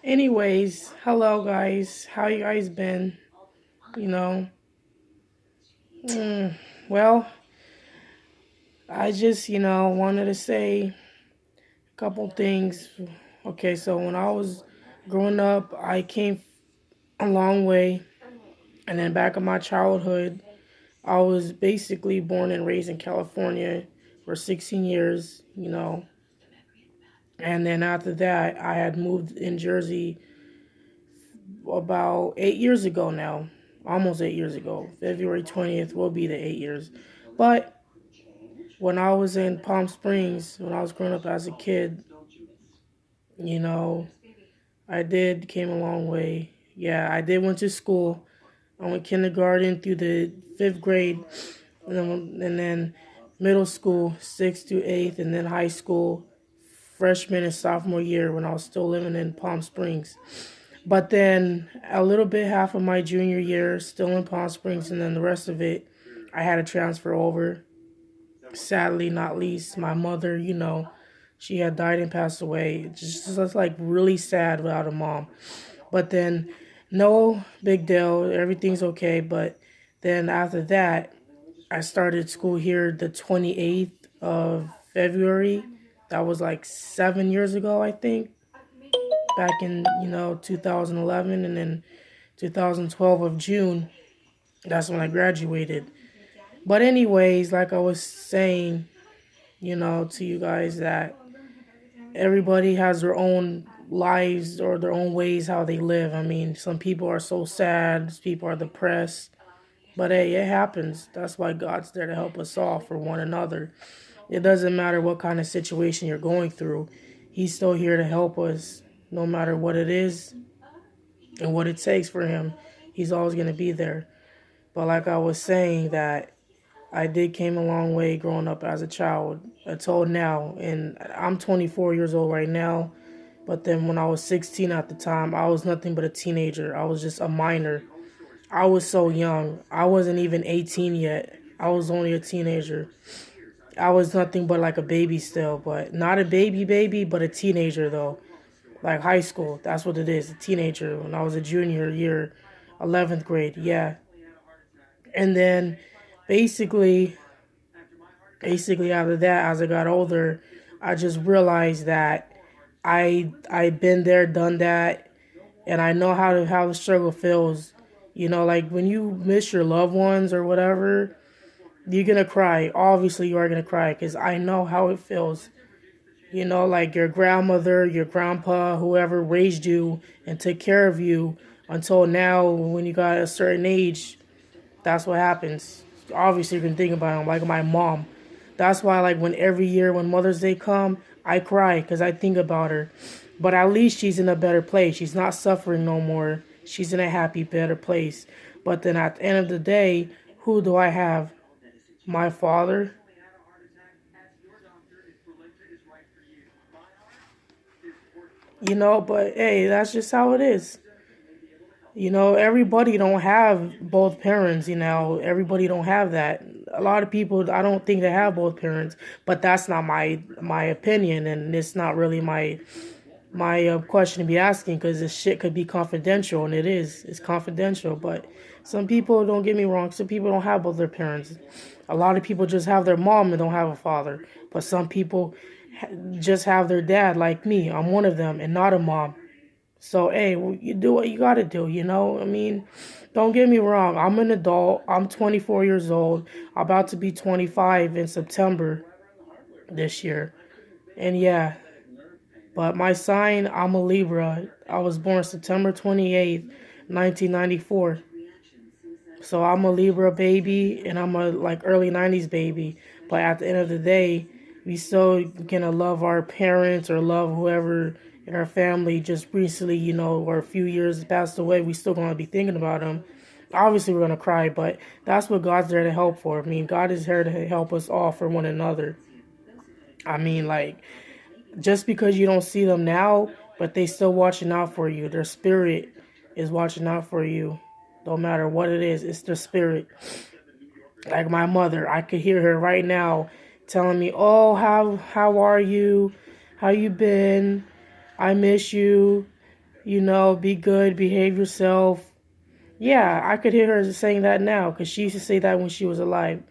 Anyways, hello guys. How you guys been? You know, mm, well, I just wanted to say a couple things. Okay, so when I was growing up, I came a long way, and then back in my childhood, I was basically born and raised in California for 16 years. And then after that, I had moved in Jersey about 8 years ago now, almost 8 years ago. February 20th will be the 8 years. But when I was in Palm Springs, when I was growing up as a kid, you know, I did came a long way. Yeah, I did went to school. I went kindergarten through the fifth grade, and then middle school, sixth to eighth, and then high school, freshman and sophomore year when I was still living in Palm Springs. But then a little bit half of my junior year still in Palm Springs, and then the rest of it, I had to transfer over. Sadly, not least, my mother, she had died and passed away. Just like really sad without a mom. But then, no big deal, everything's okay. But then after that, I started school here the 28th of February. That was like 7 years ago, I think, back in 2011, and then 2012 of June, that's when I graduated. But anyways, like I was saying, to you guys, that everybody has their own lives or their own ways how they live. I mean, some people are so sad, some people are depressed, but hey, it happens. That's why God's there to help us all for one another. It doesn't matter what kind of situation you're going through, He's still here to help us no matter what it is and what it takes for Him. He's always going to be there. But like I was saying, that I did came a long way growing up as a child until now, and I'm 24 years old right now. But then when I was 16 at the time, I was nothing but a teenager. I was just a minor. I was so young. I wasn't even 18 yet. I was only a teenager. I was nothing but like a baby still, but not a baby baby, but a teenager though. Like high school, that's what it is, a teenager. When I was a junior year, 11th grade, yeah. And then basically basically after that, as I got older, I just realized that I've been there, done that, and I know how the struggle feels. Like when you miss your loved ones or whatever, you're gonna cry. Obviously, you are gonna cry because I know how it feels. Like your grandmother, your grandpa, whoever raised you and took care of you until now, when you got a certain age, that's what happens. Obviously, you can think about it, like my mom. That's why, like, when every year when Mother's Day come, I cry because I think about her. But at least she's in a better place. She's not suffering no more. She's in a happy, better place. But then at the end of the day, who do I have? My father. But hey, that's just how it is. Everybody don't have both parents. Everybody don't have that. A lot of people, I don't think they have both parents, but that's not my opinion, and it's not really my question to be asking, because this shit could be confidential, and it's confidential. But some people, don't get me wrong, some people don't have both their parents. A lot of people just have their mom and don't have a father, but some people just have their dad, like me. I'm one of them, and not a mom. So, hey, you do what you gotta do, I mean, don't get me wrong. I'm an adult. I'm 24 years old. About to be 25 in September this year. And yeah, but my sign, I'm a Libra. I was born September 28th, 1994. So I'm a Libra baby, and I'm a like early 90s baby. But at the end of the day, we still gonna love our parents or love whoever in our family just recently, or a few years passed away. We still gonna be thinking about them. Obviously, we're gonna cry, but that's what God's there to help for. I mean, God is here to help us all for one another. I mean, like, just because you don't see them now, but they still watching out for you. Their spirit is watching out for you. No matter what it is, it's their spirit. Like my mother, I could hear her right now telling me, "Oh, how are you? How you been? I miss you." Be good, behave yourself. Yeah, I could hear her saying that now because she used to say that when she was alive.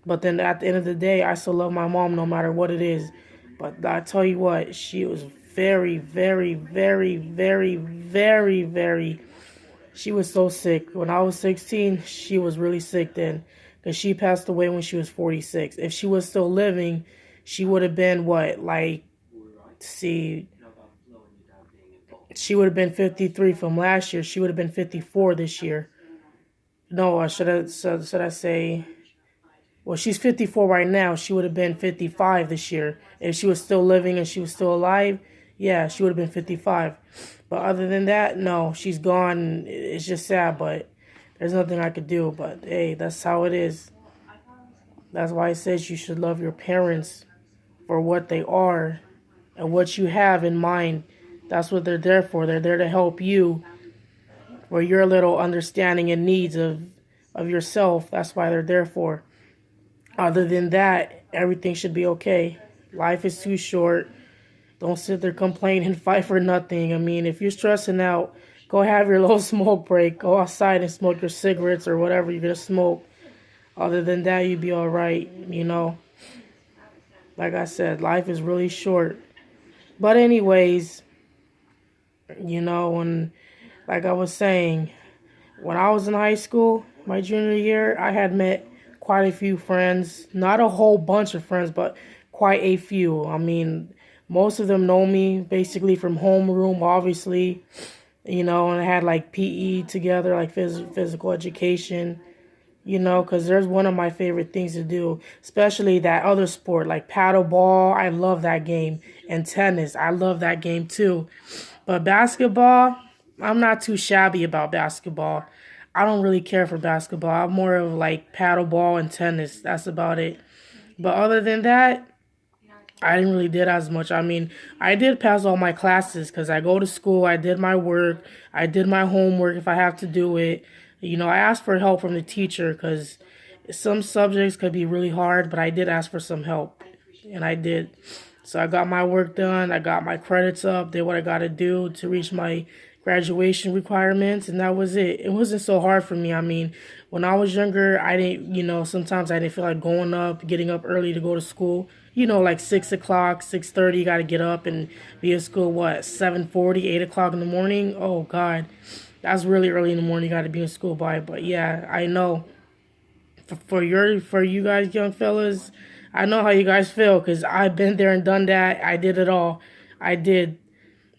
But then at the end of the day, I still love my mom no matter what it is. But I tell you what, she was very, very, very, very, very, very. She was so sick. When I was 16, she was really sick then. Because she passed away when she was 46. If she was still living, she would have been what? Like, see, she would have been 53 from last year. She would have been 54 this year. No, should I say, well, she's 54 right now. She would have been 55 this year. If she was still living and she was still alive, yeah, she would have been 55. But other than that, no, she's gone. It's just sad, but there's nothing I could do. But hey, that's how it is. That's why it says you should love your parents for what they are and what you have in mind. That's what they're there for. They're there to help you for your little understanding and needs of yourself. That's why they're there for. Other than that, everything should be okay. Life is too short. Don't sit there complaining and fight for nothing. I mean, if you're stressing out, go have your little smoke break. Go outside and smoke your cigarettes or whatever you're going to smoke. Other than that, you'd be all right. Like I said, life is really short. But anyways, when, like I was saying, when I was in high school, my junior year, I had met quite a few friends. Not a whole bunch of friends, but quite a few. I mean, most of them know me basically from homeroom, obviously. And I had like PE together, like physical education. Because there's one of my favorite things to do, especially that other sport, like paddle ball. I love that game. And tennis, I love that game too. But basketball, I'm not too shabby about basketball. I don't really care for basketball. I'm more of like paddle ball and tennis. That's about it. But other than that, I didn't really did as much. I mean, I did pass all my classes because I go to school. I did my work. I did my homework if I have to do it. I asked for help from the teacher because some subjects could be really hard, but I did ask for some help, and I did. So I got my work done. I got my credits up. Did what I got to do to reach my graduation requirements, and that was it. It wasn't so hard for me. I mean, when I was younger, I didn't, sometimes I didn't feel like going up, getting up early to go to school. Like 6 o'clock, 6:30, you got to get up and be at school. What 7:40, 8 o'clock in the morning? Oh God, that's really early in the morning. You got to be in school by. But yeah, I know for you guys, young fellas, I know how you guys feel because I've been there and done that. I did it all. I did.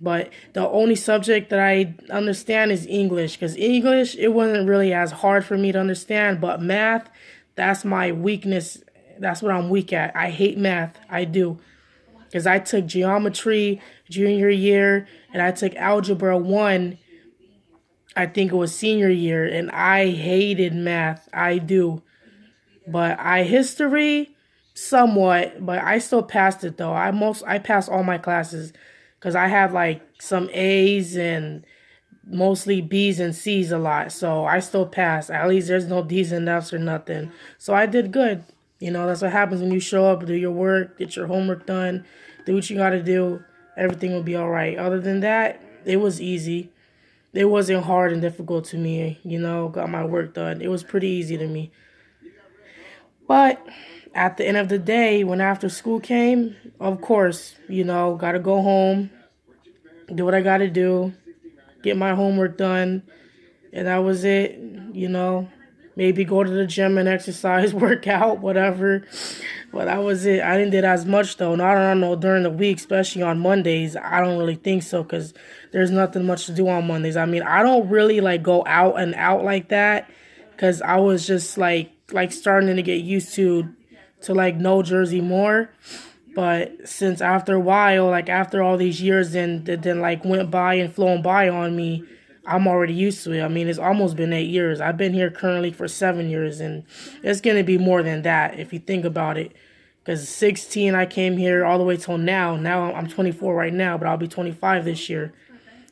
But the only subject that I understand is English because English, it wasn't really as hard for me to understand. But math, that's my weakness. That's what I'm weak at. I hate math. I do. Because I took geometry junior year and I took algebra 1, I think it was senior year, and I hated math. I do. But history somewhat, but I still passed it though. I passed all my classes because I had like some A's and mostly B's and C's a lot. So I still passed. At least there's no D's and F's or nothing. So I did good. That's what happens when you show up, do your work, get your homework done, do what you got to do. Everything will be all right. Other than that, it was easy. It wasn't hard and difficult to me. Got my work done. It was pretty easy to me. But at the end of the day, when after school came, of course, got to go home, do what I got to do, get my homework done, and that was it. Maybe go to the gym and exercise, work out, whatever. But that was it. I didn't did as much though. Not I don't know during the week, especially on Mondays. I don't really think so because there's nothing much to do on Mondays. I mean, I don't really like go out and out like that because I was just like starting to get used to like know Jersey more. But since after a while, like after all these years, then like went by and flown by on me, I'm already used to it. I mean, it's almost been 8 years. I've been here currently for 7 years, and it's gonna be more than that if you think about it. Because 16, I came here all the way till now. Now I'm 24 right now, but I'll be 25 this year.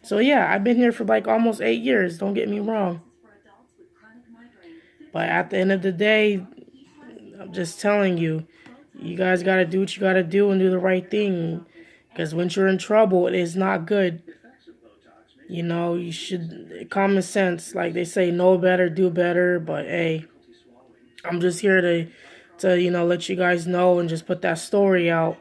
So yeah, I've been here for like almost 8 years. Don't get me wrong. But at the end of the day, I'm just telling you, you guys gotta do what you gotta do and do the right thing. Because when you're in trouble, it is not good. You know, you should common sense, like they say, know better, do better. But hey, I'm just here to let you guys know and just put that story out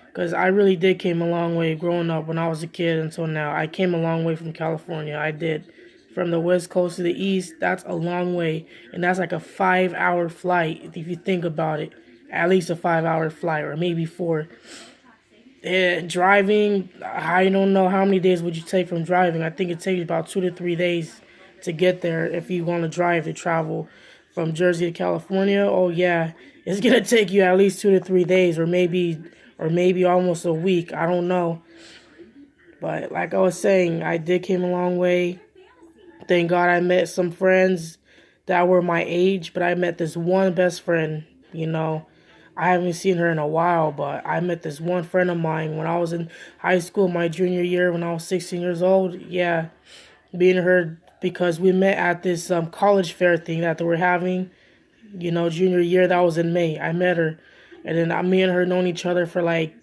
because I really did came a long way growing up when I was a kid until now. I came a long way from California. I did. From the west coast to the east, that's a long way. And that's like a 5 hour flight if you think about it. At least a 5 hour flight or maybe four. Driving, I don't know how many days would you take from driving. I think it takes about 2 to 3 days to get there if you want to drive to travel from Jersey to California. Oh yeah, it's gonna take you at least 2 to 3 days, or maybe almost a week. I don't know, but like I was saying, I did came a long way. Thank God I met some friends that were my age, but I met this one best friend. You know, I haven't seen her in a while, but I met this one friend of mine when I was in high school, my junior year, when I was 16 years old. Yeah, being her because we met at this college fair thing that they were having. Junior year, that was in May. I met her, and then me and her known each other for like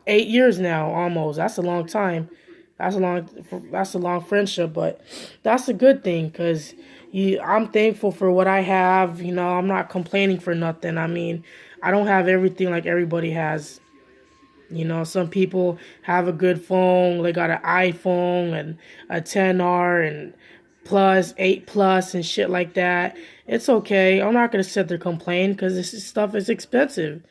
8 years now, almost. That's a long time. That's a long that's a long friendship, but that's a good thing because I'm thankful for what I have. I'm not complaining for nothing. I mean, I don't have everything like everybody has. Some people have a good phone. They got an iPhone and a 10R and plus 8 plus and shit like that. It's okay. I'm not gonna sit there complain because stuff is expensive.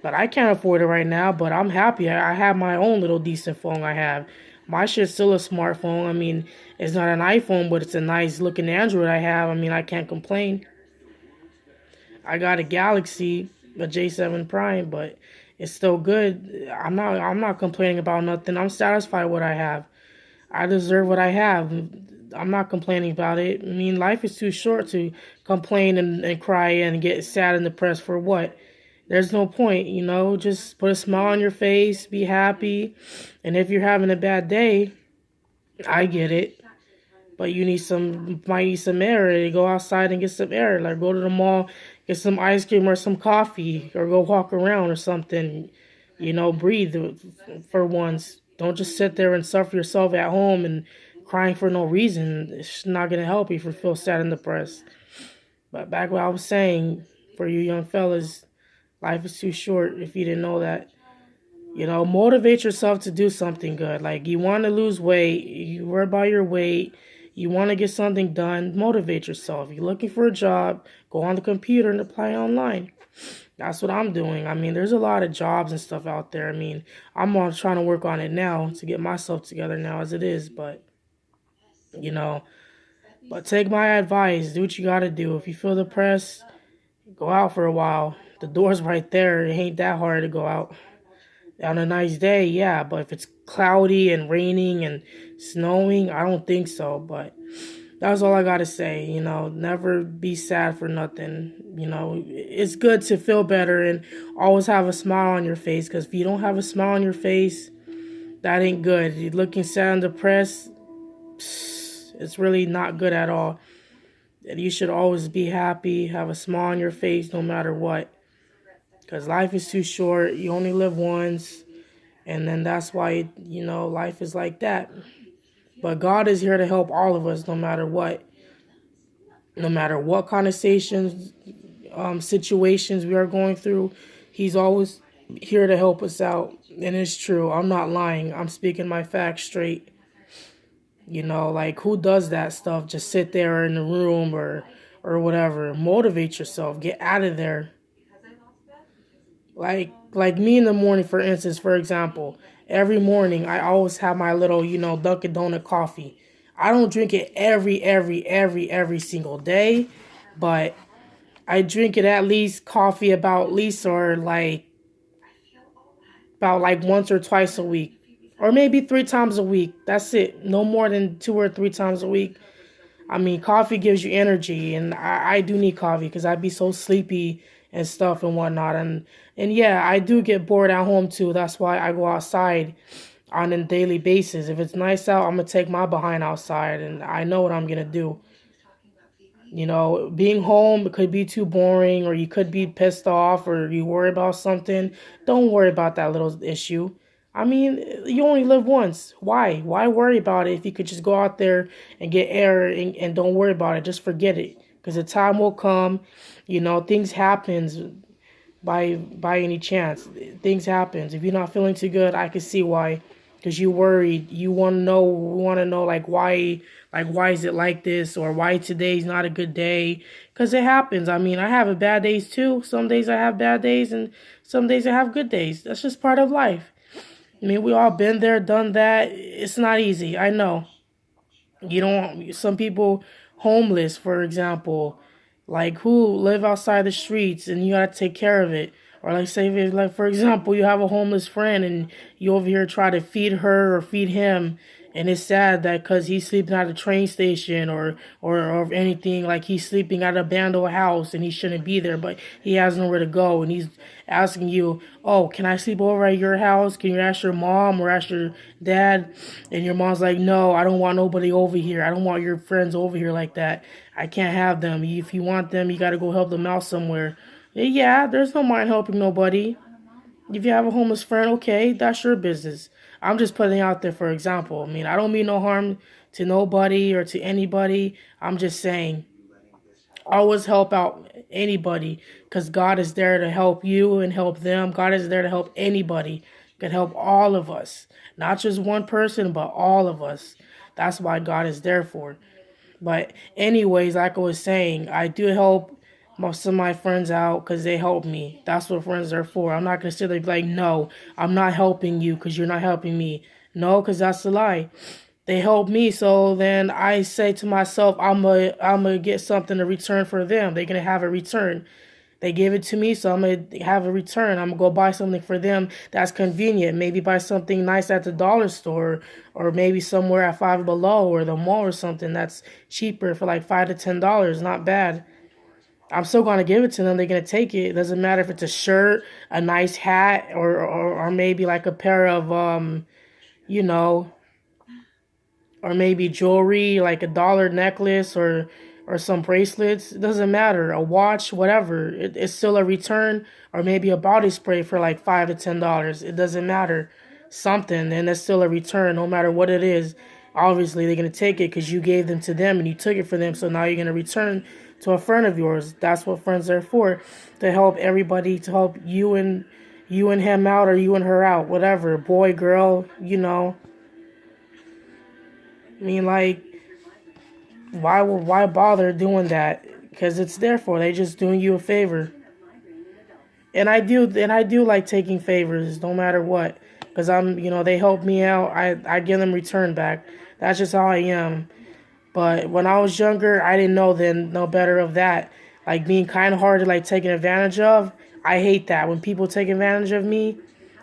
But I can't afford it right now. But I'm happy. I have my own little decent phone. I have my shit's still a smartphone. I mean, it's not an iPhone, but it's a nice looking Android I have. I mean, I can't complain. I got a Galaxy, a J7 Prime, but it's still good. I'm not complaining about nothing. I'm satisfied with what I have. I deserve what I have. I'm not complaining about it. I mean, life is too short to complain and cry and get sad and depressed for what? There's no point. Just put a smile on your face, be happy. And if you're having a bad day, I get it. But might need some air. Go outside and get some air. Like go to the mall, get some ice cream or some coffee, or go walk around or something. Breathe for once. Don't just sit there and suffer yourself at home and crying for no reason. It's not gonna help you if you feel sad and depressed. But back what I was saying, for you young fellas, life is too short if you didn't know that. Motivate yourself to do something good. Like you want to lose weight, you worry about your weight, you want to get something done, motivate yourself. You're looking for a job, go on the computer and apply online. That's what I'm doing. I mean, there's a lot of jobs and stuff out there. I mean, trying to work on it now to get myself together now as it is. You know, but take my advice. Do what you got to do. If you feel depressed, go out for a while. The door's right there. It ain't that hard to go out. On a nice day, yeah, but if it's cloudy and raining and snowing, I don't think so. But that's all I gotta say. Never be sad for nothing. It's good to feel better and always have a smile on your face. Because if you don't have a smile on your face, that ain't good. You're looking sad and depressed. It's really not good at all. And you should always be happy, have a smile on your face, no matter what. Because life is too short. You only live once. And then that's why, life is like that. But God is here to help all of us no matter what. No matter what kind of situations we are going through. He's always here to help us out. And it's true. I'm not lying. I'm speaking my facts straight. Like who does that stuff? Just sit there in the room or whatever. Motivate yourself. Get out of there. Like me in the morning, for instance, for example, every morning I always have my little, Dunkin' Donut coffee. I don't drink it every single day, but I drink it at least coffee about least or like once or twice a week. Or maybe 3 times a week. That's it. No more than 2 or 3 times a week. I mean, coffee gives you energy, and I do need coffee because I'd be so sleepy and stuff and whatnot. And yeah, I do get bored at home too. That's why I go outside on a daily basis. If it's nice out, I'm gonna take my behind outside, and I know what I'm gonna do. Being home could be too boring, or you could be pissed off, or you worry about something. Don't worry about that little issue. I mean, you only live once. Why? Why worry about it if you could just go out there and get air and don't worry about it? Just forget it. Because the time will come, things happens by any chance. Things happens. If you're not feeling too good, I can see why. Because you worried. You want to know like why is it like this, or why today's not a good day? Because it happens. I mean, I have a bad days too. Some days I have bad days, and some days I have good days. That's just part of life. I mean, we all been there, done that. It's not easy. I know. You don't. Some people homeless, for example, like who live outside the streets, and you gotta take care of it. Or like say, if, like for example, you have a homeless friend, and you over here try to feed her or feed him, and it's sad that because he's sleeping at a train station, or anything, like he's sleeping at a abandoned house and he shouldn't be there, but he has nowhere to go, and he's asking you, oh, can I sleep over at your house? Can you ask your mom or ask your dad? And your mom's like, no, I don't want nobody over here. I don't want your friends over here like that. I can't have them. If you want them, you got to go help them out somewhere. Yeah, there's no mind helping nobody. If you have a homeless friend, okay, that's your business. I'm just putting it out there for example. I mean, I don't mean no harm to nobody or to anybody. I'm just saying, always help out anybody, because God is there to help you and help them. God is there to help anybody. Can help all of us, not just one person, but all of us. That's why God is there for. But anyways, like I was saying, I do help most of my friends out because they help me. That's what friends are for. I'm not gonna sit there and be like, no, I'm not helping you because you're not helping me. No, because that's a lie. They help me, so then I say to myself, I'm gonna get something to return for them. They're gonna have a return. They give it to me, so I'm gonna have a return. I'm gonna go buy something for them that's convenient. Maybe buy something nice at the dollar store, or maybe somewhere at Five Below or the mall or something that's cheaper for like $5 to $10. Not bad. I'm still gonna give it to them. They're gonna take it. It doesn't matter if it's a shirt, a nice hat, or maybe like a pair of you know, or maybe jewelry like a dollar necklace, or some bracelets. It doesn't matter, a watch, whatever. It's still a return. Or maybe a body spray for like $5 to $10. It doesn't matter, something, and it's still a return no matter what it is. Obviously they're going to take it because you gave them to them and you took it for them, so now you're going to return to a friend of yours. That's what friends are for, to help everybody, to help you and him out, or you and her out, whatever, boy, girl. I mean, like, why bother doing that? Because it's there for. They just doing you a favor. And I do like taking favors, no matter what. Because they help me out. I give them return back. That's just how I am. But when I was younger, I didn't know then no better of that. Like being kind hearted, like taken advantage of. I hate that when people take advantage of me.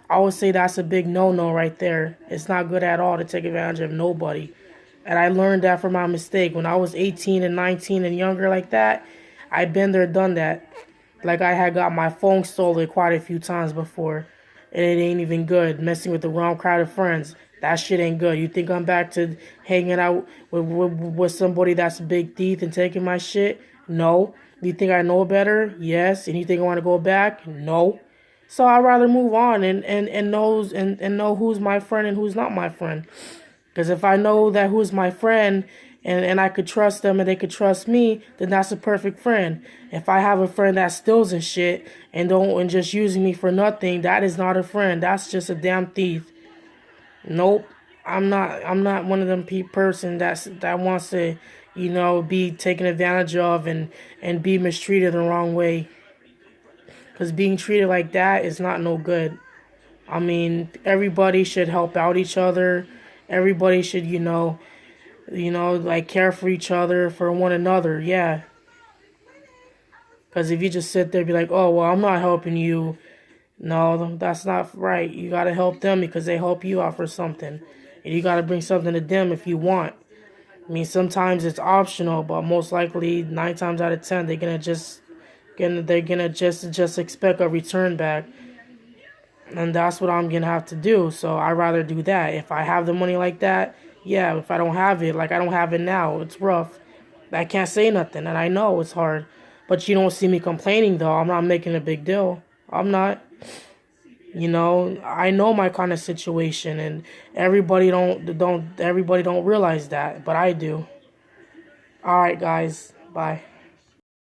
I would say that's a big no right there. It's not good at all to take advantage of nobody. And I learned that from my mistake. When I was 18 and 19 and younger like that, I've been there, done that. Like I had got my phone stolen quite a few times before. And it ain't even good. Messing with the wrong crowd of friends. That shit ain't good. You think I'm back to hanging out with somebody that's big teeth and taking my shit? No. Do you think I know better? Yes. And you think I want to go back? No. So I'd rather move on and know who's my friend and who's not my friend. Because if I know that who's my friend, and I could trust them and they could trust me, then that's a perfect friend. If I have a friend that steals and shit and just using me for nothing, that is not a friend. That's just a damn thief. Nope. I'm not one of them person that wants to, be taken advantage of and be mistreated the wrong way. Cause being treated like that is not no good. I mean, everybody should help out each other. Everybody should, like care for each other, for one another. Yeah. Because if you just sit there and be like, oh, well, I'm not helping you. No, that's not right. You got to help them because they help you out for something. And you got to bring something to them if you want. I mean, sometimes it's optional, but most likely 9 times out of 10, they're gonna just expect a return back. And that's what I'm gonna have to do. So I'd rather do that. If I have the money like that, yeah. If I don't have it, like I don't have it now, it's rough. I can't say nothing, and I know it's hard. But you don't see me complaining though. I'm not making a big deal. I'm not. You know, I know my kind of situation, and everybody don't realize that, but I do. All right, guys. Bye.